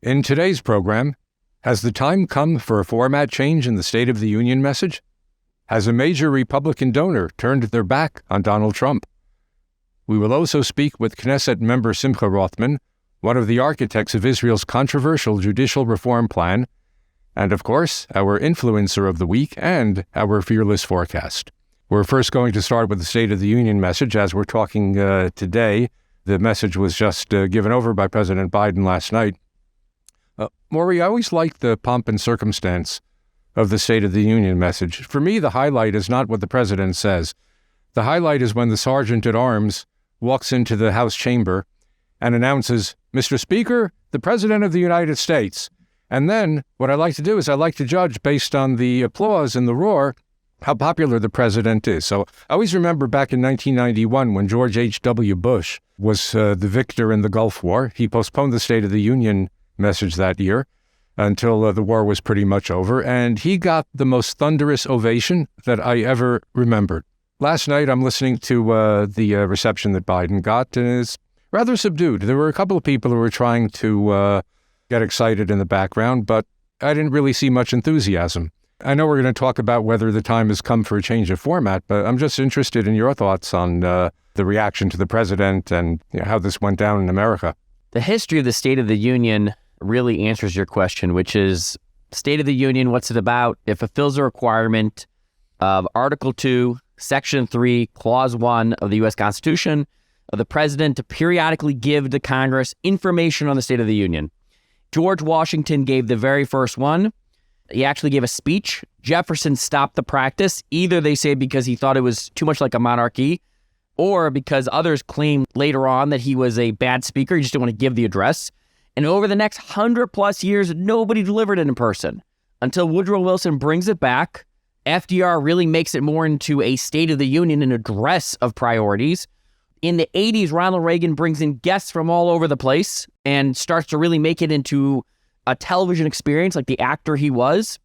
In today's program, has the time come for a format change in the State of the Union message? Has a major Republican donor turned their back on Donald Trump? We will also speak with Knesset member Simcha Rothman, one of the architects of Israel's controversial judicial reform plan, and of course, our influencer of the week and our fearless forecast. We're first going to start with the State of the Union message. As we're talking today, the message was just given over by President Biden last night. Maury, I always like the pomp and circumstance of the State of the Union message. For me, the highlight is not what the president says. The highlight is when the sergeant at arms walks into the House chamber and announces, "Mr. Speaker, the President of the United States." And then what I like to do is I like to judge based on the applause and the roar how popular the president is. So I always remember back in 1991 when George H.W. Bush was the victor in the Gulf War. He postponed the State of the Union message that year until the war was pretty much over, and he got the most thunderous ovation that I ever remembered. Last night, I'm listening to the reception that Biden got, and it's rather subdued. There were a couple of people who were trying to get excited in the background, but I didn't really see much enthusiasm. I know we're going to talk about whether the time has come for a change of format, but I'm just interested in your thoughts on the reaction to the president and how this went down in America. The history of the State of the Union really answers your question, which is State of the Union, what's it about? It fulfills the requirement of Article 2, Section 3, Clause 1 of the U.S. Constitution of the President to periodically give to Congress information on the State of the Union. George Washington gave the very first one. He actually gave a speech. Jefferson stopped the practice. Either they say because he thought it was too much like a monarchy, or because others claimed later on that he was a bad speaker. He just didn't want to give the address. And over the next 100+ years, nobody delivered it in person until Woodrow Wilson brings it back. FDR really makes it more into a State of the Union, an address of priorities. In the 80s, Ronald Reagan brings in guests from all over the place and starts to really make it into a television experience like the actor he was.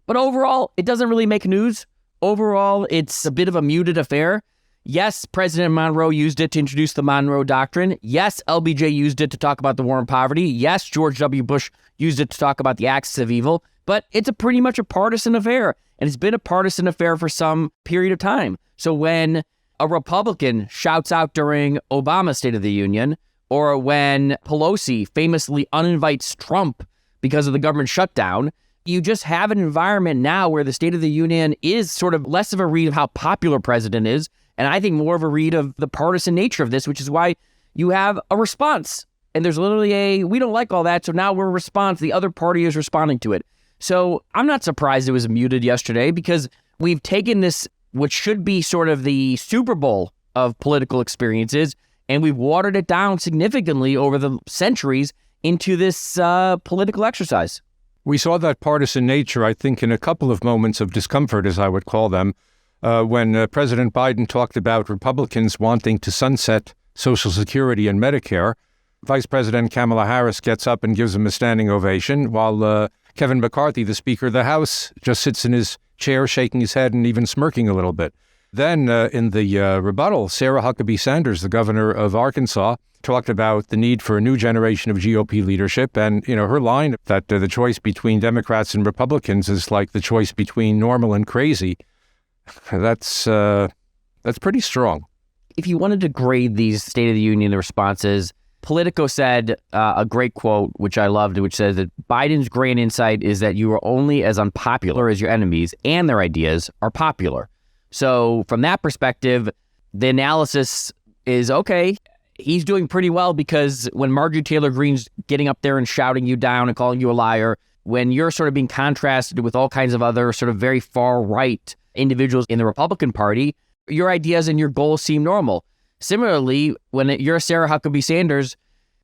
But overall, it doesn't really make news. Overall, it's a bit of a muted affair. Yes, President Monroe used it to introduce the Monroe Doctrine. Yes, LBJ used it to talk about the war on poverty. Yes, George W. Bush used it to talk about the axis of evil. But it's pretty much a partisan affair. And it's been a partisan affair for some period of time. So when a Republican shouts out during Obama's State of the Union, or when Pelosi famously uninvites Trump because of the government shutdown, you just have an environment now where the State of the Union is sort of less of a read of how popular president is, and I think more of a read of the partisan nature of this, which is why you have a response. And there's literally we don't like all that, so now we're a response. The other party is responding to it. So I'm not surprised it was muted yesterday because we've taken this, which should be sort of the Super Bowl of political experiences, and we've watered it down significantly over the centuries into this political exercise. We saw that partisan nature, I think, in a couple of moments of discomfort, as I would call them, when President Biden talked about Republicans wanting to sunset Social Security and Medicare. Vice President Kamala Harris gets up and gives him a standing ovation, while Kevin McCarthy, the Speaker of the House, just sits in his chair, shaking his head and even smirking a little bit. Then in the rebuttal, Sarah Huckabee Sanders, the governor of Arkansas, talked about the need for a new generation of GOP leadership. And, her line that the choice between Democrats and Republicans is like the choice between normal and crazy. That's pretty strong. If you wanted to grade these State of the Union responses, Politico said a great quote, which I loved, which says that Biden's grand insight is that you are only as unpopular as your enemies and their ideas are popular. So from that perspective, the analysis is, okay, he's doing pretty well because when Marjorie Taylor Greene's getting up there and shouting you down and calling you a liar, when you're sort of being contrasted with all kinds of other sort of very far-right individuals in the Republican Party, your ideas and your goals seem normal. Similarly, when you're Sarah Huckabee Sanders,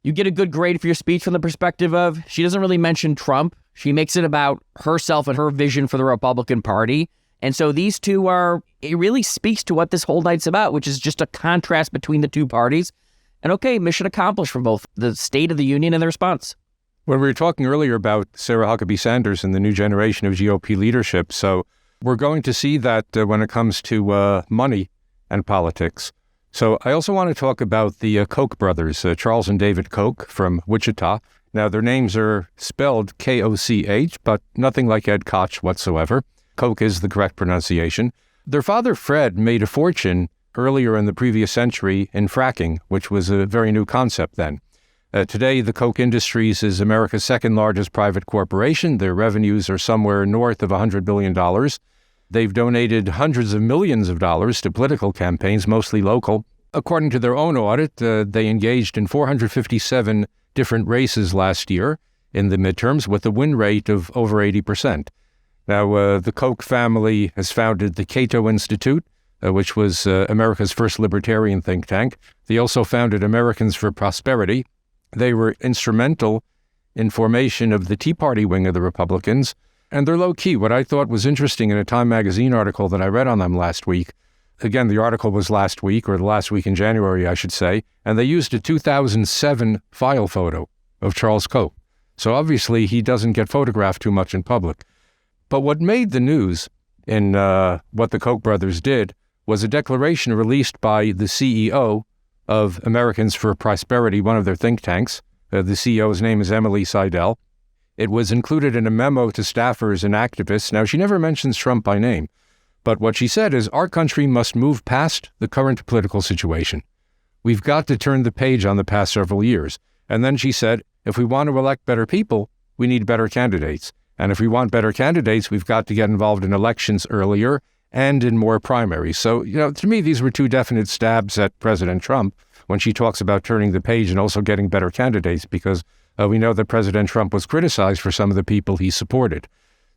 you get a good grade for your speech from the perspective of she doesn't really mention Trump. She makes it about herself and her vision for the Republican Party. And so these two it really speaks to what this whole night's about, which is just a contrast between the two parties. And okay, mission accomplished for both the State of the Union and the response. When we were talking earlier about Sarah Huckabee Sanders and the new generation of GOP leadership, so we're going to see that when it comes to money and politics. So I also want to talk about the Koch brothers, Charles and David Koch from Wichita, Now, their names are spelled Koch, but nothing like Ed Koch whatsoever. Koch is the correct pronunciation. Their father, Fred, made a fortune earlier in the previous century in fracking, which was a very new concept then. Today, the Koch Industries is America's second largest private corporation. Their revenues are somewhere north of $100 billion. They've donated hundreds of millions of dollars to political campaigns, mostly local. According to their own audit, they engaged in 457 different races last year in the midterms with a win rate of over 80%. Now, the Koch family has founded the Cato Institute, which was America's first libertarian think tank. They also founded Americans for Prosperity. They were instrumental in formation of the Tea Party wing of the Republicans, and they're low-key. What I thought was interesting in a Time magazine article that I read on them last week, again, the article was last week, or the last week in January, I should say, and they used a 2007 file photo of Charles Koch. So obviously he doesn't get photographed too much in public. But what made the news in what the Koch brothers did was a declaration released by the CEO of Americans for Prosperity, one of their think tanks. The CEO's name is Emily Seidel. It was included in a memo to staffers and activists. Now, she never mentions Trump by name, but what she said is our country must move past the current political situation. We've got to turn the page on the past several years. And then she said, if we want to elect better people, we need better candidates. And if we want better candidates, we've got to get involved in elections earlier and in more primaries. So, to me, these were two definite stabs at President Trump when she talks about turning the page and also getting better candidates, because we know that President Trump was criticized for some of the people he supported.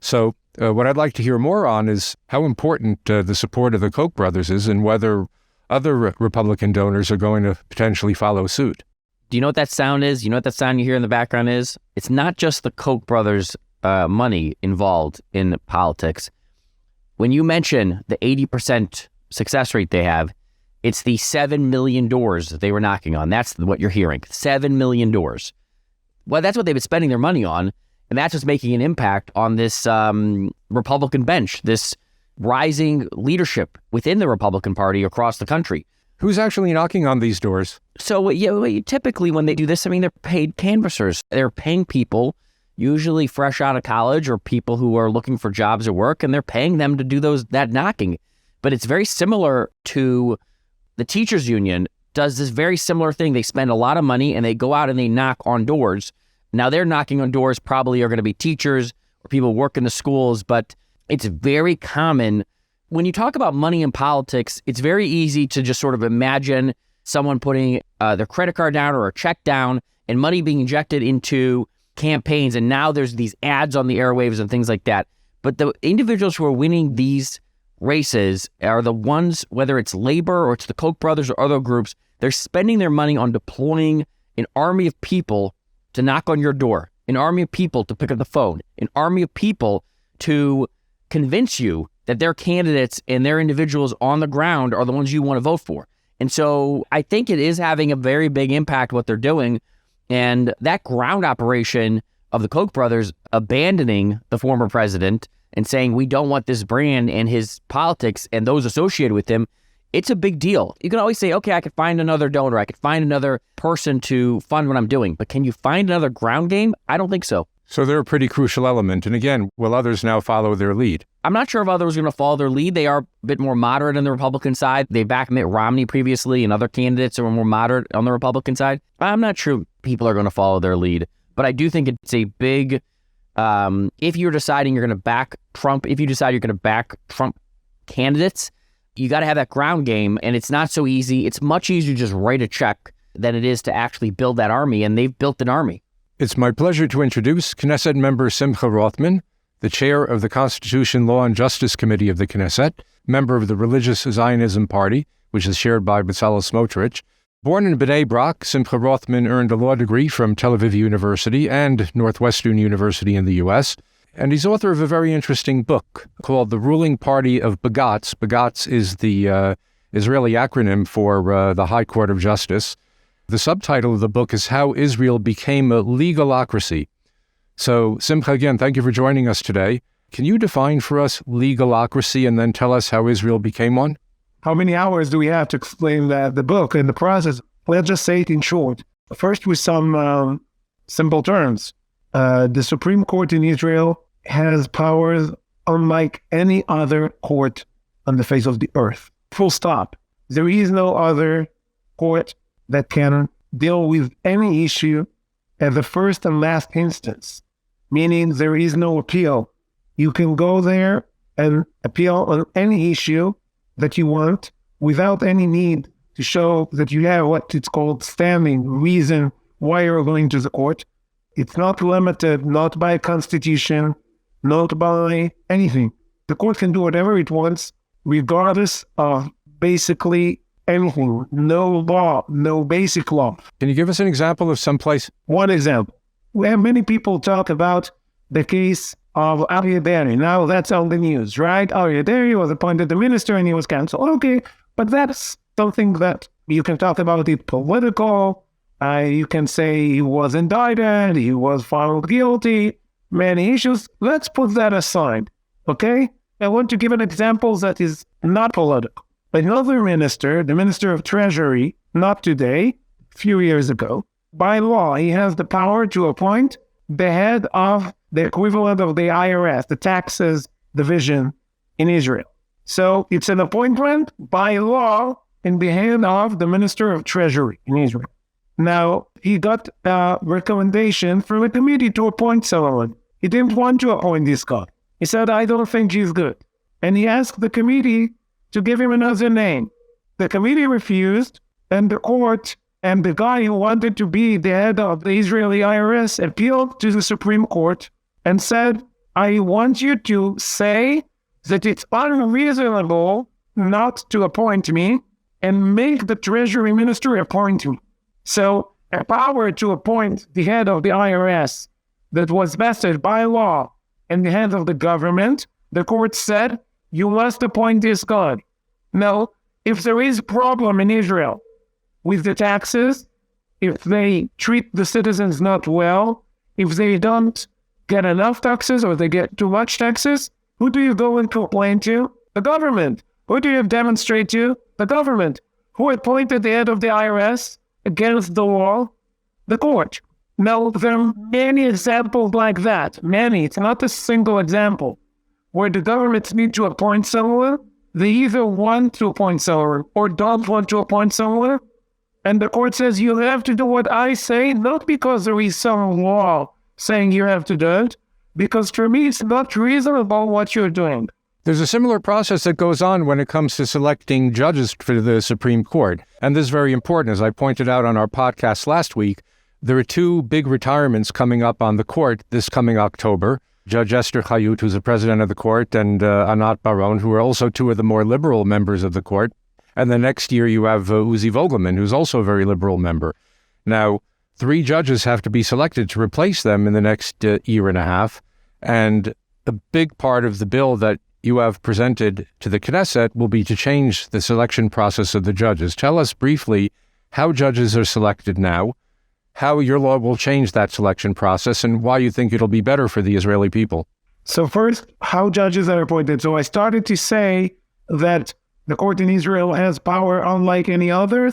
So what I'd like to hear more on is how important the support of the Koch brothers is and whether other Republican donors are going to potentially follow suit. Do you know what that sound is? You know what that sound you hear in the background is? It's not just the Koch brothers' money involved in politics. When you mention the 80% success rate they have, it's the 7 million doors that they were knocking on. That's what you're hearing, 7 million doors. Well, that's what they've been spending their money on, and that's just making an impact on this Republican bench, this rising leadership within the Republican Party across the country. Who's actually knocking on these doors? So typically when they do this, they're paid canvassers. They're paying people, usually fresh out of college or people who are looking for jobs or work, and they're paying them to do that knocking. But it's very similar to the teachers union does this very similar thing. They spend a lot of money and they go out and they knock on doors. Now they're knocking on doors probably are going to be teachers or people who work in the schools, but it's very common. When you talk about money in politics, it's very easy to just sort of imagine someone putting their credit card down or a check down and money being injected into campaigns. And now there's these ads on the airwaves and things like that. But the individuals who are winning these races are the ones, whether it's labor or it's the Koch brothers or other groups, they're spending their money on deploying an army of people to knock on your door, an army of people to pick up the phone, an army of people to convince you that their candidates and their individuals on the ground are the ones you want to vote for. And so I think it is having a very big impact what they're doing. And that ground operation of the Koch brothers abandoning the former president and saying we don't want this brand and his politics and those associated with him, it's a big deal. You can always say, okay, I could find another donor, I could find another person to fund what I'm doing, but can you find another ground game? I don't think so. So they're a pretty crucial element. And again, will others now follow their lead? I'm not sure if others are going to follow their lead. They are a bit more moderate on the Republican side. They backed Mitt Romney previously and other candidates who are more moderate on the Republican side. I'm not sure people are going to follow their lead, but I do think it's a big, if you're deciding you're going to back Trump, if you decide you're going to back Trump candidates, you got to have that ground game, and it's not so easy. It's much easier to just write a check than it is to actually build that army, and they've built an army. It's my pleasure to introduce Knesset member Simcha Rothman, the chair of the Constitution, Law, and Justice Committee of the Knesset, member of the Religious Zionism Party, which is chaired by Bezalel Smotrich. Born in Bnei Brak, Simcha Rothman earned a law degree from Tel Aviv University and Northwestern University in the U.S., and he's author of a very interesting book called The Ruling Party of Bagatz. Bagatz is the Israeli acronym for the High Court of Justice. The subtitle of the book is How Israel Became a Legalocracy. So, Simcha, again, thank you for joining us today. Can you define for us legalocracy and then tell us how Israel became one? How many hours do we have to explain the book and the process? Let's just say it in short. First, with some simple terms. The Supreme Court in Israel has powers unlike any other court on the face of the earth. Full stop. There is no other court that can deal with any issue at the first and last instance, meaning there is no appeal. You can go there and appeal on any issue that you want without any need to show that you have what it's called standing reason why you're going to the court. It's not limited, not by constitution, not by anything. The court can do whatever it wants, regardless of basically anything. No law, no basic law. Can you give us an example of some place? One example. Where many people talk about the case of Aryeh Deri. Now that's on the news, right? Aryeh Deri was appointed the minister and he was canceled. Okay, but that's something that you can talk about it political. You can say he was indicted, he was found guilty, many issues. Let's put that aside, okay? I want to give an example that is not political. Another minister, the Minister of Treasury, not today, a few years ago, by law, he has the power to appoint the head of the equivalent of the IRS, the taxes division in Israel. So it's an appointment by law in the hand of the Minister of Treasury in Israel. Now, he got a recommendation from a committee to appoint someone. He didn't want to appoint this guy. He said, I don't think he's good. And he asked the committee to give him another name. The committee refused, and the court and the guy who wanted to be the head of the Israeli IRS appealed to the Supreme Court and said, I want you to say that it's unreasonable not to appoint me and make the Treasury Minister appoint me. So a power to appoint the head of the IRS that was vested by law in the hands of the government, the court said, you must appoint this guy. Now, if there is a problem in Israel with the taxes, if they treat the citizens not well, if they don't get enough taxes or they get too much taxes, who do you go and complain to? The government. Who do you demonstrate to? The government. Who appointed the head of the IRS against the law? The court. Now, there are many examples like that. Many. It's not a single example. Where the governments need to appoint someone, they either want to appoint someone or don't want to appoint someone. And the court says, you have to do what I say, not because there is some law saying you have to do it, because for me, it's not reasonable what you're doing. There's a similar process that goes on when it comes to selecting judges for the Supreme Court. And this is very important. As I pointed out on our podcast last week, there are two big retirements coming up on the court this coming October. Judge Esther Chayut, who's the president of the court, and Anat Baron, who are also two of the more liberal members of the court. And the next year you have Uzi Vogelman, who's also a very liberal member. Now, 3 judges have to be selected to replace them in the next year and a half. And a big part of the bill that you have presented to the Knesset will be to change the selection process of the judges. Tell us briefly how judges are selected now, how your law will change that selection process, and why you think it'll be better for the Israeli people. So first, how judges are appointed. So I started to say that the court in Israel has power unlike any other.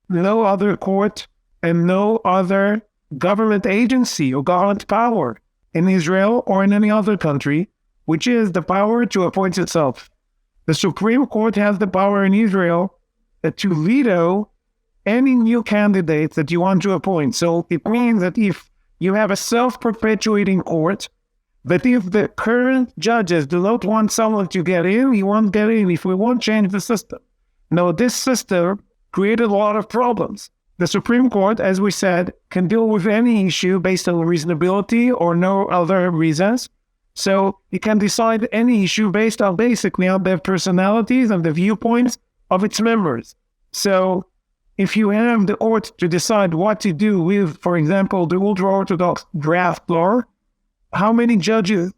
No other court and no other government agency or government power in Israel or in any other country, which is the power to appoint itself. The Supreme Court has the power in Israel to veto any new candidates that you want to appoint. So it means that if you have a self-perpetuating court, that if the current judges do not want someone to get in, he won't get in if we won't change the system. Now, this system created a lot of problems. The Supreme Court, as we said, can deal with any issue based on reasonability or no other reasons. So it can decide any issue based on basically on their personalities and the viewpoints of its members. So if you have the court to decide what to do with, for example, the ultra-Orthodox draft law, how many judges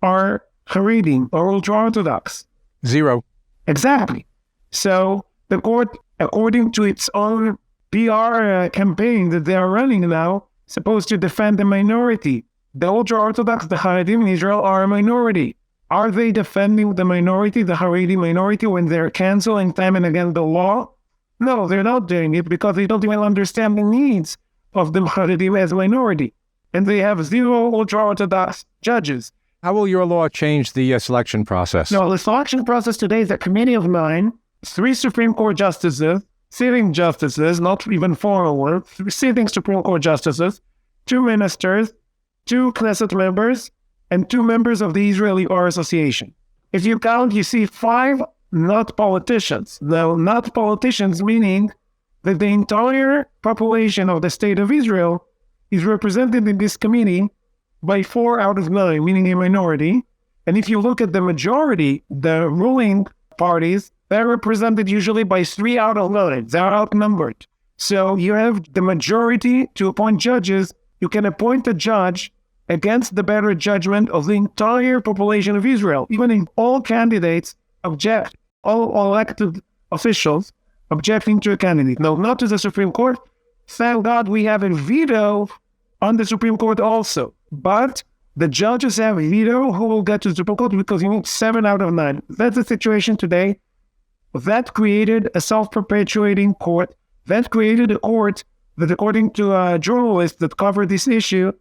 are Haredim or ultra-Orthodox? 0. Exactly. So the court, according to its own PR campaign that they are running now, is supposed to defend the minority. The ultra-Orthodox, the Haredim in Israel, are a minority. Are they defending the minority, the Haredi minority, when they're canceling time and again the law? No, they're not doing it because they don't even understand the needs of the Haredim as a minority. and they have 0 ultra-Orthodox judges. How will your law change the selection process? No, the selection process today is a committee of 9, 3 Supreme Court justices, sitting justices, not even former, 3 sitting Supreme Court justices, 2 ministers, 2 Knesset members, and 2 members of the Israeli Bar Association. If you count, you see 5 not politicians. Though not politicians, meaning that the entire population of the State of Israel is represented in this committee by 4 out of 9, meaning a minority. And if you look at the majority, the ruling parties, they're represented usually by 3 out of 9. They're outnumbered. So you have the majority to appoint judges. You can appoint a judge against the better judgment of the entire population of Israel, even if all candidates object, all elected officials objecting to a candidate. No, not to the Supreme Court. Thank God we have a veto on the Supreme Court also. But the judges have a veto who will get to the Supreme Court because you need 7 out of 9. That's the situation today. That created a self-perpetuating court. That created a court that, according to a journalist that covered this issue,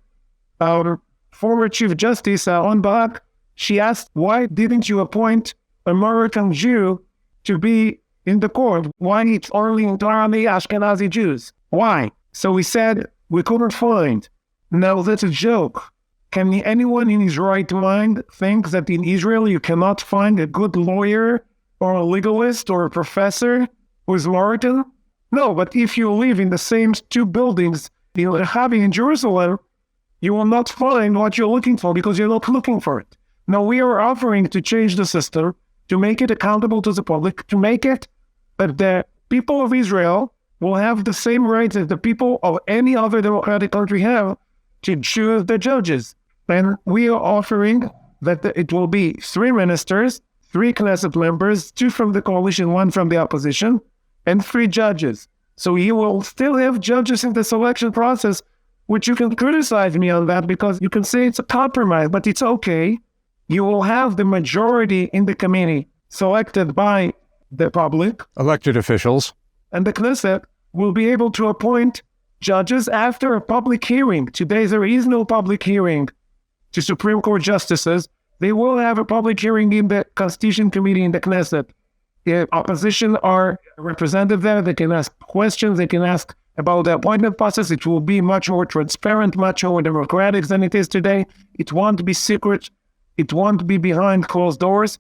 our former Chief Justice, On Barak, she asked, why didn't you appoint a Moroccan Jew to be in the court? Why it's only entirely Ashkenazi Jews? Why? So we said, we couldn't find. No, that's a joke. Can anyone in his right mind think that in Israel you cannot find a good lawyer or a legalist or a professor who is Moroccan? No, but if you live in the same 2 buildings you're having in Jerusalem, you will not find what you're looking for because you're not looking for it. Now, we are offering to change the system, to make it accountable to the public, to make it that the people of Israel will have the same rights as the people of any other democratic country have to choose the judges. And we are offering that it will be 3 ministers, 3 Knesset members, 2 from the coalition, 1 from the opposition, and 3 judges. So you will still have judges in the selection process, which you can criticize me on that because you can say it's a compromise, but it's okay. You will have the majority in the committee selected by the public. Elected officials. And the Knesset will be able to appoint judges after a public hearing. Today there is no public hearing to Supreme Court justices. They will have a public hearing in the Constitution Committee in the Knesset. The opposition are represented there. They can ask questions. They can ask about the appointment process. It will be much more transparent, much more democratic than it is today. It won't be secret. It won't be behind closed doors,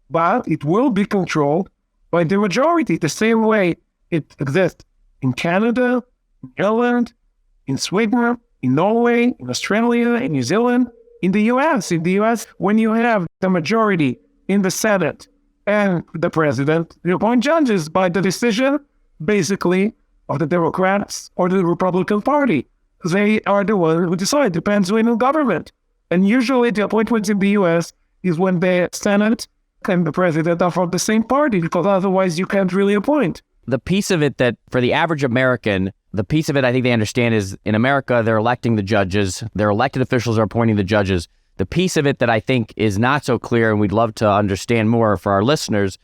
but it will be controlled by the majority, the same way it exists in Canada, in Ireland, in Sweden, in Norway, in Australia, in New Zealand, in the US. In the US, when you have the majority in the Senate and the president, you appoint judges by the decision, basically, of the Democrats or the Republican Party. They are the ones who decide. Depends when in government. And usually the appointments in the US is when the Senate and the president are from the same party, because otherwise you can't really appoint. The piece of it that, for the average American, the piece of it I think they understand is in America, they're electing the judges. Their elected officials are appointing the judges. The piece of it that I think is not so clear, and we'd love to understand more for our listeners,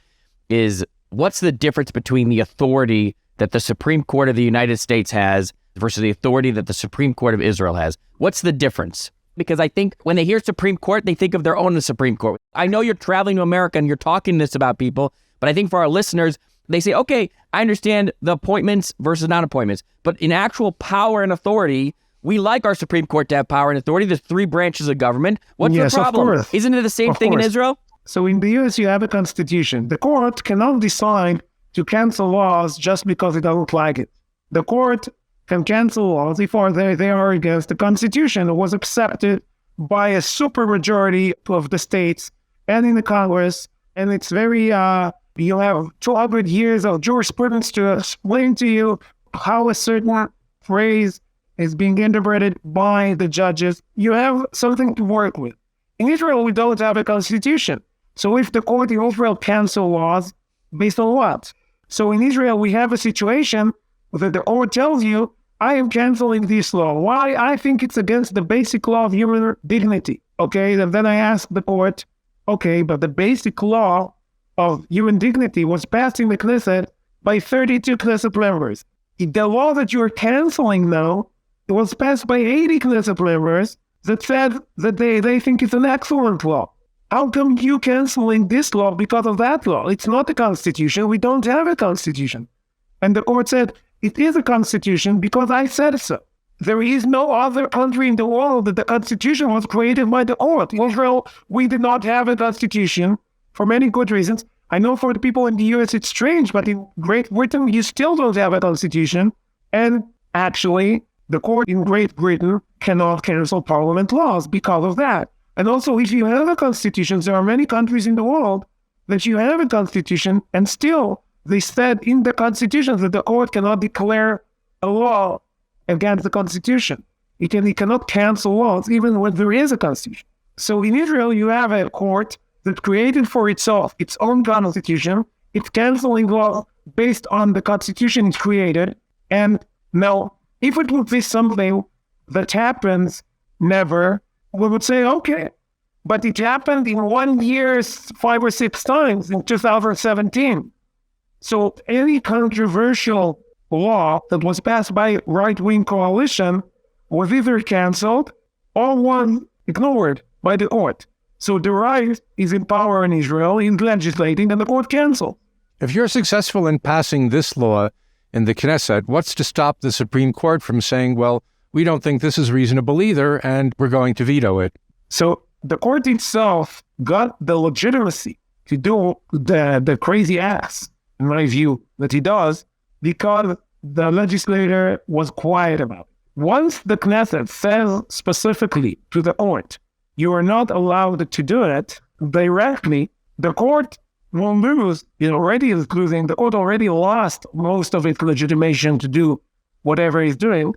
is what's the difference between the authority that the Supreme Court of the United States has versus the authority that the Supreme Court of Israel has? What's the difference? Because I think when they hear Supreme Court, they think of their own Supreme Court. I know you're traveling to America and you're talking this about people, but I think for our listeners, they say, okay, I understand the appointments versus non-appointments, but in actual power and authority, we like our Supreme Court to have power and authority. There's 3 branches of government. What's the problem? Of course. Isn't it the same thing in Israel? So in the US, you have a constitution. The court cannot decide to cancel laws just because it doesn't like it. The court can cancel laws if they are against the Constitution. It was accepted by a supermajority of the states and in the Congress, and it's very, you have 200 years of jurisprudence to explain to you how a certain phrase is being interpreted by the judges. You have something to work with. In Israel, we don't have a constitution. So if the court in Israel cancel laws, based on what? So in Israel, we have a situation that the court tells you, I am canceling this law. Why? I think it's against the basic law of human dignity. Okay, and then I ask the court, okay, but the basic law of human dignity was passed in the Knesset by 32 Knesset members. The law that you're canceling now was passed by 80 Knesset members that said that they think it's an excellent law. How come you canceling this law because of that law? It's not a constitution. We don't have a constitution. And the court said, it is a constitution because I said so. There is no other country in the world that the constitution was created by the court. In Israel, we did not have a constitution for many good reasons. I know for the people in the US it's strange, but in Great Britain, you still don't have a constitution. And actually, the court in Great Britain cannot cancel parliament laws because of that. And also, if you have a constitution, there are many countries in the world that you have a constitution, and still they said in the constitution that the court cannot declare a law against the constitution. It cannot cancel laws even when there is a constitution. So in Israel, you have a court that created for itself its own constitution. It's canceling laws based on the constitution it created. And now, if it would be something that happens never, we would say, okay. But it happened in 1 year 5 or 6 times in 2017. So any controversial law that was passed by right-wing coalition was either canceled or was ignored by the court. So the right is in power in Israel in legislating, and the court canceled. If you're successful in passing this law in the Knesset, what's to stop the Supreme Court from saying, well, we don't think this is reasonable either, and we're going to veto it? So the court itself got the legitimacy to do the crazy acts, in my view, that he does, because the legislator was quiet about it. Once the Knesset says specifically to the court, you are not allowed to do it directly, the court will lose. It already is losing. The court already lost most of its legitimation to do whatever it's doing.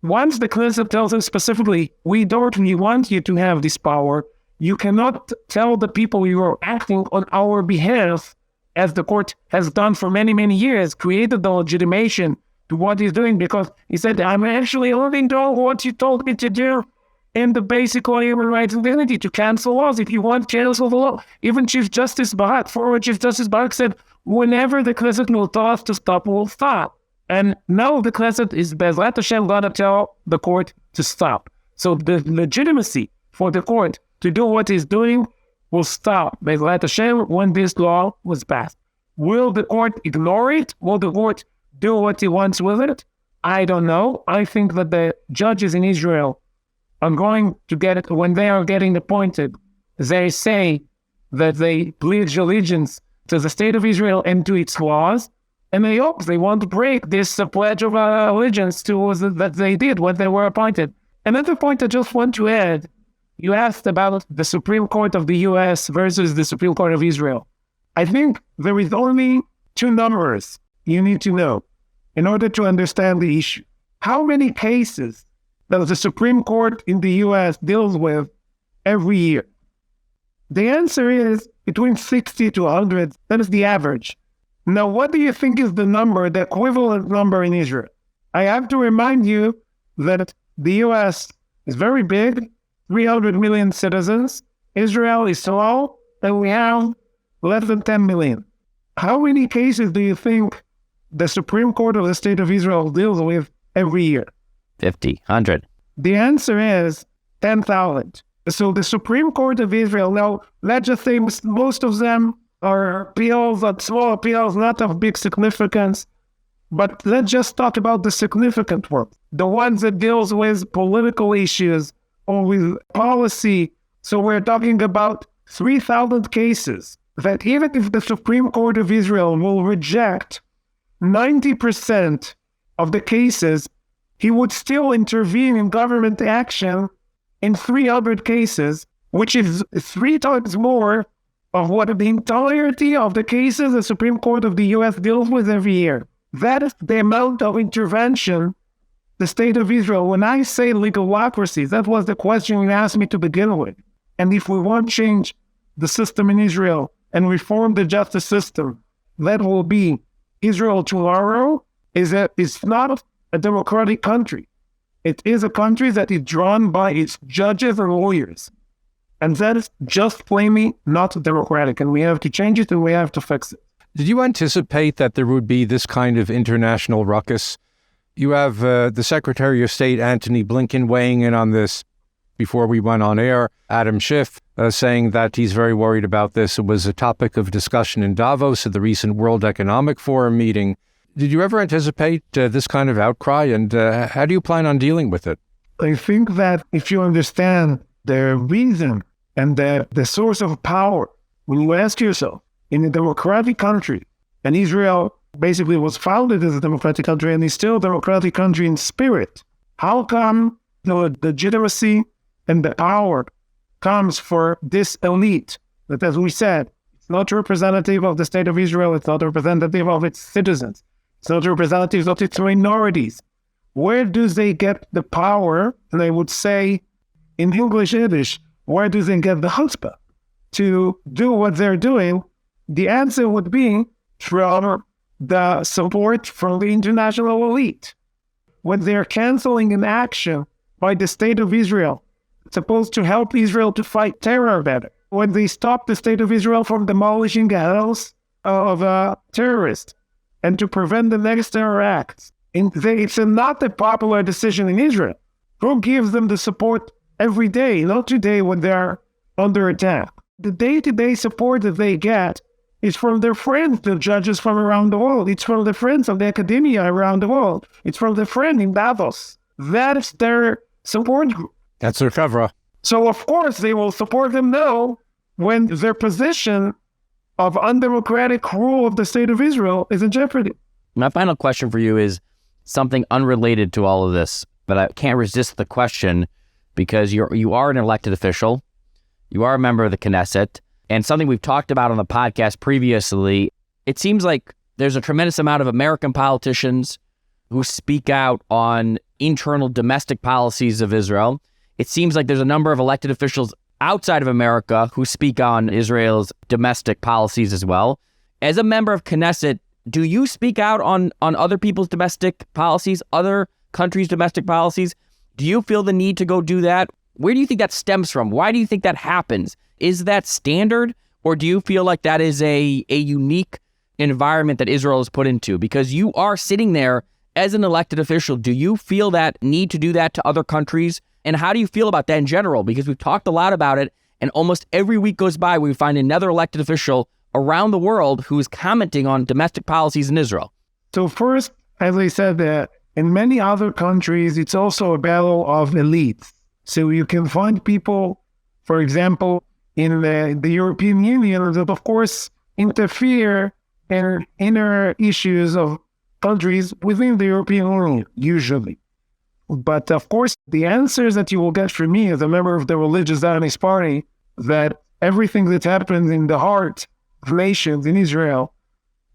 Once the Knesset tells him specifically, we don't really want you to have this power, you cannot tell the people you are acting on our behalf, as the court has done for many, many years, created the legitimation to what he's doing, because he said, I'm actually only doing what you told me to do in the basic law, human rights and dignity, to cancel laws. If you want, cancel the law. Even Chief Justice Barak, former Chief Justice Barak, said, whenever the Knesset will tell us to stop, we'll stop. And now the Knesset is Bezrat Hashem going to tell the court to stop. So the legitimacy for the court to do what it's doing will stop Bezrat Hashem when this law was passed. Will the court ignore it? Will the court do what he wants with it? I don't know. I think that the judges in Israel are going to get it when they are getting appointed. They say that they pledge allegiance to the state of Israel and to its laws. And they hope they won't break this pledge of allegiance to that they did when they were appointed. Another point I just want to add, you asked about the Supreme Court of the US versus the Supreme Court of Israel. I think there is only 2 numbers you need to know in order to understand the issue. How many cases that the Supreme Court in the US deals with every year? The answer is between 60 to 100. That is the average. Now, what do you think is the number, the equivalent number in Israel? I have to remind you that the US is very big, 300 million citizens. Israel is small, and we have less than 10 million. How many cases do you think the Supreme Court of the State of Israel deals with every year? 50, 100. The answer is 10,000. So the Supreme Court of Israel, now, let's just say most of them are appeals, small appeals, not of big significance. But let's just talk about the significant ones, the ones that deals with political issues or with policy. So we're talking about 3,000 cases that even if the Supreme Court of Israel will reject 90% of the cases, he would still intervene in government action in 300 cases, which is 3 times more of what the entirety of the cases the Supreme Court of the US deals with every year. That is the amount of intervention the State of Israel. When I say legalocracy, that was the question you asked me to begin with. And if we want to change the system in Israel and reform the justice system, that will be Israel tomorrow. It's not a democratic country. It is a country that is drawn by its judges and lawyers. And that is just plainly not democratic. And we have to change it and we have to fix it. Did you anticipate that there would be this kind of international ruckus You have the Secretary of State, Antony Blinken, weighing in on this before we went on air. Adam Schiff saying that he's very worried about this. It was a topic of discussion in Davos at the recent World Economic Forum meeting. Did you ever anticipate this kind of outcry, and how do you plan on dealing with it? I think that if you understand the reason and the source of power, when you ask yourself, in a democratic country, and Israel basically was founded as a democratic country and is still a democratic country in spirit, how come the legitimacy and the power comes for this elite that, as we said, it's not representative of the state of Israel, it's not representative of its citizens, it's not representative of its minorities. Where do they get the power? And I would say, in English Yiddish, where do they get the chutzpah to do what they're doing? The answer would be from the support from the international elite. When they're canceling an action by the state of Israel, it's supposed to help Israel to fight terror better. When they stop the state of Israel from demolishing the house of a terrorist and to prevent the next terror acts, it's not a popular decision in Israel. Who gives them the support every day, not today when they're under attack? The day-to-day support that they get is from their friends, the judges from around the world. It's from the friends of the academia around the world. It's from their friend in Davos. That is their support group. That's their kavra. So, of course, they will support them now when their position of undemocratic rule of the state of Israel is in jeopardy. My final question for you is something unrelated to all of this, but I can't resist the question because you are an elected official. You are a member of the Knesset, and something we've talked about on the podcast previously, it seems like there's a tremendous amount of American politicians who speak out on internal domestic policies of Israel. It seems like there's a number of elected officials outside of America who speak on Israel's domestic policies as well. As a member of Knesset, do you speak out on other people's domestic policies, other countries' domestic policies? Do you feel the need to go do that? Where do you think that stems from? Why do you think that happens? Is that standard, or do you feel like that is a unique environment that Israel is put into? Because you are sitting there as an elected official. Do you feel that need to do that to other countries? And how do you feel about that in general? Because we've talked a lot about it, and almost every week goes by, we find another elected official around the world who is commenting on domestic policies in Israel. So first, as I said, in many other countries, it's also a battle of elites. So you can find people, for example, in the European Union that, of course, interfere in inner issues of countries within the European Union, usually. But, of course, the answers that you will get from me as a member of the Religious Zionist Party, that everything that happens in the heart of nations in Israel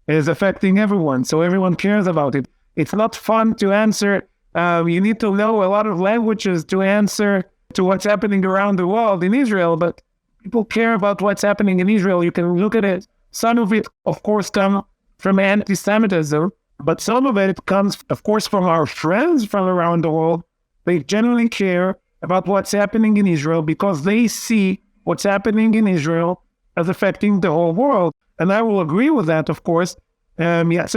is affecting everyone, so everyone cares about it. It's not fun to answer. You need to know a lot of languages to answer to what's happening around the world in Israel, but people care about what's happening in Israel. You can look at it. Some of it, of course, comes from anti-Semitism, but some of it comes, of course, from our friends from around the world. They genuinely care about what's happening in Israel because they see what's happening in Israel as affecting the whole world. And I will agree with that, of course. It's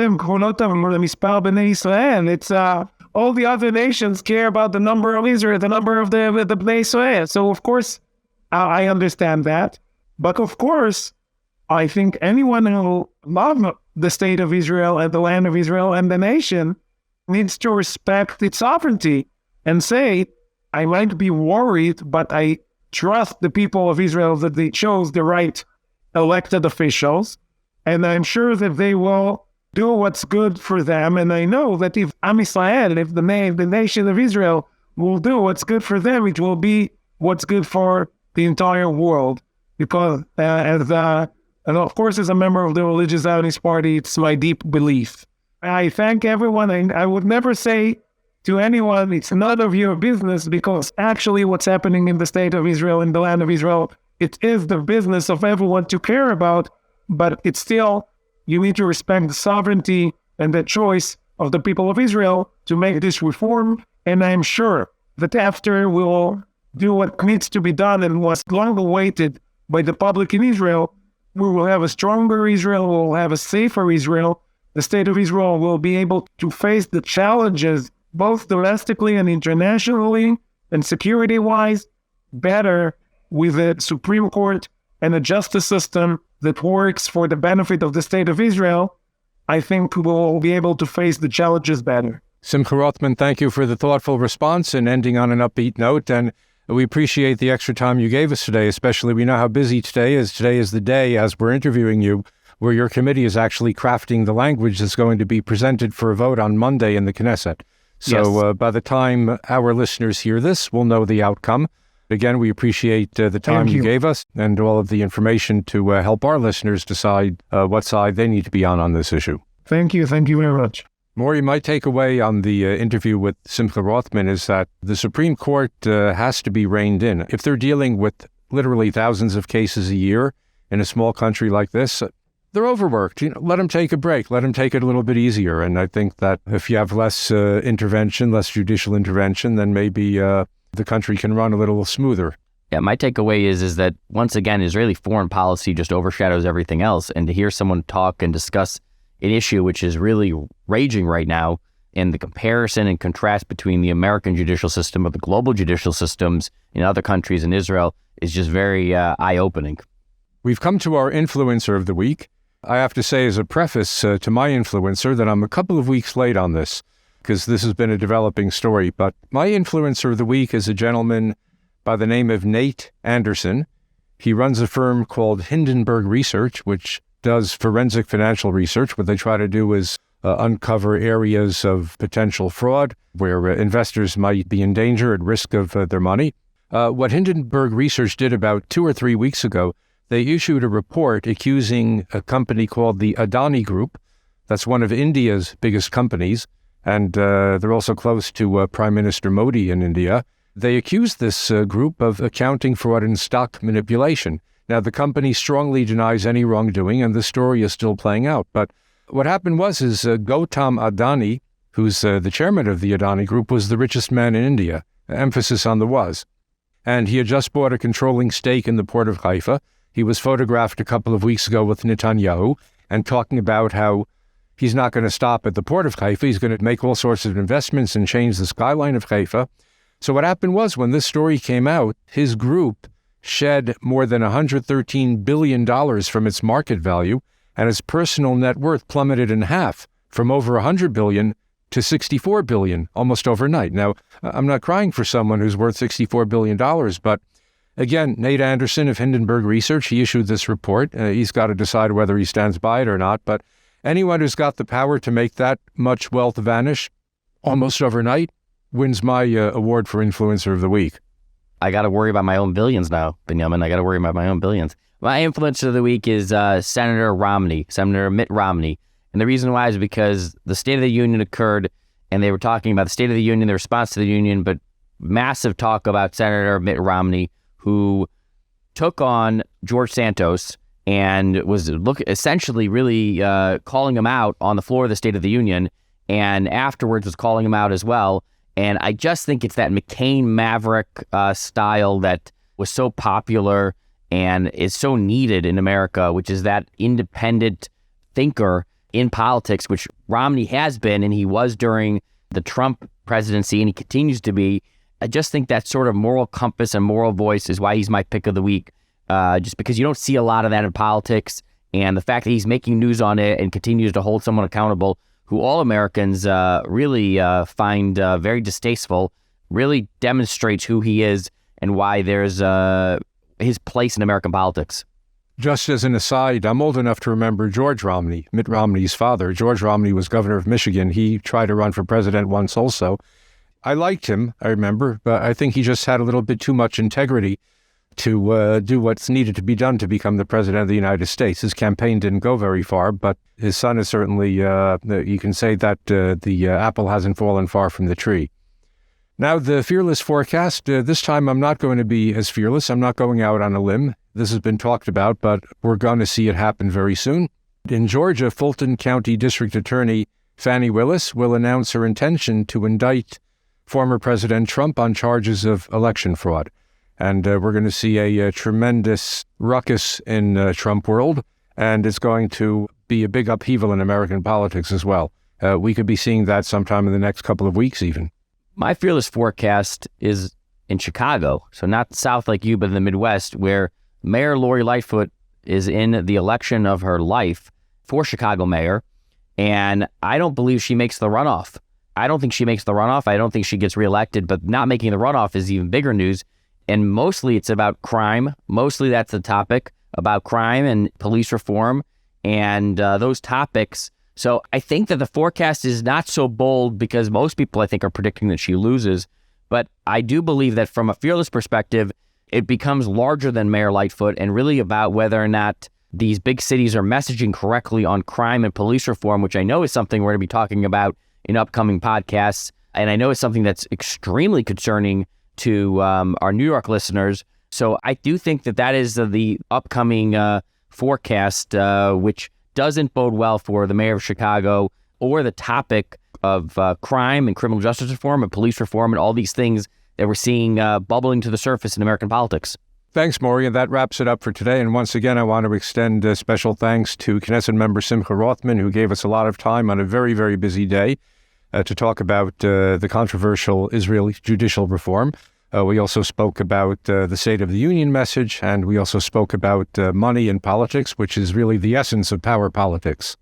all the other nations care about the number of Israel, the number of the Bnei Israel. So, of course, I understand that. But, of course, I think anyone who loves the state of Israel and the land of Israel and the nation needs to respect its sovereignty and say, I might be worried, but I trust the people of Israel that they chose the right elected officials, and I'm sure that they will do what's good for them. And I know that if Am Yisrael, if the nation of Israel will do what's good for them, it will be what's good for the entire world. Because and of course, as a member of the Religious Zionist Party, it's my deep belief. I thank everyone, and I would never say to anyone, it's none of your business, because actually what's happening in the state of Israel, in the land of Israel, it is the business of everyone to care about, but it's still, you need to respect the sovereignty and the choice of the people of Israel to make this reform. And I'm sure that after we'll do what needs to be done and what's long awaited by the public in Israel, we will have a stronger Israel, we will have a safer Israel, the State of Israel will be able to face the challenges, both domestically and internationally, and security-wise, better with a Supreme Court and a justice system that works for the benefit of the State of Israel, I think we'll be able to face the challenges better. Simcha Rothman, thank you for the thoughtful response and ending on an upbeat note. And we appreciate the extra time you gave us today, especially we know how busy today is. Today is the day, as we're interviewing you, where your committee is actually crafting the language that's going to be presented for a vote on Monday in the Knesset. So by the time our listeners hear this, we'll know the outcome. Again, we appreciate the time you gave us and all of the information to help our listeners decide what side they need to be on this issue. Thank you. Thank you very much. Maury, my takeaway on the interview with Simcha Rothman is that the Supreme Court has to be reined in. If they're dealing with literally thousands of cases a year in a small country like this, they're overworked. Let them take a break. Let them take it a little bit easier. And I think that if you have less intervention, less judicial intervention, then maybe the country can run a little smoother. Yeah, my takeaway is that, once again, Israeli foreign policy just overshadows everything else. And to hear someone talk and discuss an issue which is really raging right now, and the comparison and contrast between the American judicial system or the global judicial systems in other countries in Israel is just very eye-opening. We've come to our influencer of the week. I have to say as a preface to my influencer that I'm a couple of weeks late on this because this has been a developing story. But my influencer of the week is a gentleman by the name of Nate Anderson. He runs a firm called Hindenburg Research, which does forensic financial research. What they try to do is uncover areas of potential fraud where investors might be in danger at risk of their money. What Hindenburg Research did about 2 or 3 weeks ago, they issued a report accusing a company called the Adani Group. That's one of India's biggest companies, and they're also close to Prime Minister Modi in India. They accused this group of accounting fraud and stock manipulation. Now, the company strongly denies any wrongdoing, and the story is still playing out. But what happened was Gautam Adani, who's the chairman of the Adani Group, was the richest man in India, emphasis on the was. And he had just bought a controlling stake in the port of Haifa. He was photographed a couple of weeks ago with Netanyahu and talking about how he's not going to stop at the port of Haifa. He's going to make all sorts of investments and change the skyline of Haifa. So what happened was, when this story came out, his group shed more than $113 billion from its market value, and its personal net worth plummeted in half from over $100 billion to $64 billion almost overnight. Now, I'm not crying for someone who's worth $64 billion, but again, Nate Anderson of Hindenburg Research, he issued this report. He's got to decide whether he stands by it or not, but anyone who's got the power to make that much wealth vanish almost overnight wins my award for Influencer of the Week. I got to worry about my own billions now, Benjamin. I got to worry about my own billions. My influencer of the week is Senator Mitt Romney. And the reason why is because the State of the Union occurred, and they were talking about the State of the Union, the response to the Union, but massive talk about Senator Mitt Romney, who took on George Santos and was essentially really calling him out on the floor of the State of the Union, and afterwards was calling him out as well. And I just think it's that McCain Maverick style that was so popular and is so needed in America, which is that independent thinker in politics, which Romney has been, and he was during the Trump presidency, and he continues to be. I just think that sort of moral compass and moral voice is why he's my pick of the week, just because you don't see a lot of that in politics, and the fact that he's making news on it and continues to hold someone accountable who all Americans really find very distasteful, really demonstrates who he is and why there's his place in American politics. Just as an aside, I'm old enough to remember George Romney, Mitt Romney's father. George Romney was governor of Michigan. He tried to run for president once also. I liked him, I remember, but I think he just had a little bit too much integrity to do what's needed to be done to become the president of the United States. His campaign didn't go very far, but his son is certainly, you can say that the apple hasn't fallen far from the tree. Now, the fearless forecast, this time I'm not going to be as fearless. I'm not going out on a limb. This has been talked about, but we're going to see it happen very soon. In Georgia, Fulton County District Attorney Fani Willis will announce her intention to indict former President Trump on charges of election fraud. And we're going to see a tremendous ruckus in Trump world, and it's going to be a big upheaval in American politics as well. We could be seeing that sometime in the next couple of weeks even. My fearless forecast is in Chicago, so not south like you, but in the Midwest, where Mayor Lori Lightfoot is in the election of her life for Chicago mayor, and I don't believe she makes the runoff. I don't think she makes the runoff. I don't think she gets reelected, but not making the runoff is even bigger news. And mostly it's about crime. Mostly that's the topic, about crime and police reform and those topics. So I think that the forecast is not so bold because most people, I think, are predicting that she loses. But I do believe that from a fearless perspective, it becomes larger than Mayor Lightfoot and really about whether or not these big cities are messaging correctly on crime and police reform, which I know is something we're going to be talking about in upcoming podcasts. And I know it's something that's extremely concerning to our New York listeners. So I do think that that is the upcoming forecast, which doesn't bode well for the mayor of Chicago or the topic of crime and criminal justice reform and police reform and all these things that we're seeing bubbling to the surface in American politics. Thanks, Maury, and that wraps it up for today. And once again, I want to extend special thanks to Knesset member Simcha Rothman, who gave us a lot of time on a very, very busy day to talk about the controversial Israeli judicial reform. We also spoke about the State of the Union message, and we also spoke about money in politics, which is really the essence of power politics.